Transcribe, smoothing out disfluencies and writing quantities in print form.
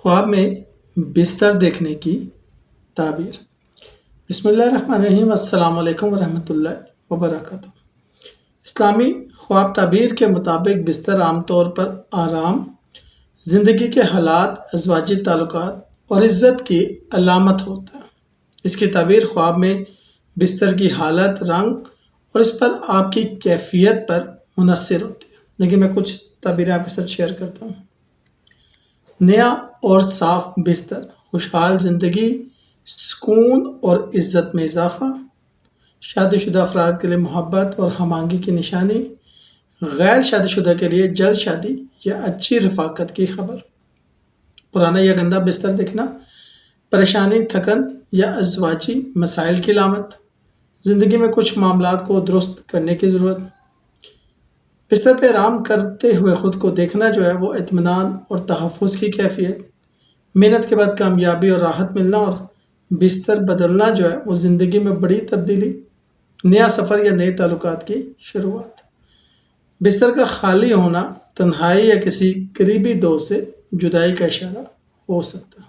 خواب میں بستر دیکھنے کی تعبیر۔ بسم اللہ الرحمن الرحیم۔ السلام علیکم ورحمۃ اللہ وبرکاتہ۔ اسلامی خواب تعبیر کے مطابق بستر عام طور پر آرام، زندگی کے حالات، ازواجی تعلقات اور عزت کی علامت ہوتا ہے۔ اس کی تعبیر خواب میں بستر کی حالت، رنگ اور اس پر آپ کی کیفیت پر منحصر ہوتی ہے۔ لیکن میں کچھ تعبیریں آپ کے ساتھ شیئر کرتا ہوں۔ نیا اور صاف بستر، خوشحال زندگی، سکون اور عزت میں اضافہ، شادی شدہ افراد کے لیے محبت اور ہم آہنگی کی نشانی، غیر شادی شدہ کے لیے جلد شادی یا اچھی رفاقت کی خبر۔ پرانا یا گندا بستر دیکھنا، پریشانی، تھکن یا ازواجی مسائل کی علامت، زندگی میں کچھ معاملات کو درست کرنے کی ضرورت۔ بستر پہ آرام کرتے ہوئے خود کو دیکھنا جو ہے وہ اطمینان اور تحفظ کی کیفیت، محنت کے بعد کامیابی اور راحت ملنا، اور بستر بدلنا جو ہے وہ زندگی میں بڑی تبدیلی، نیا سفر یا نئے تعلقات کی شروعات۔ بستر کا خالی ہونا تنہائی یا کسی قریبی دوست سے جدائی کا اشارہ ہو سکتا ہے۔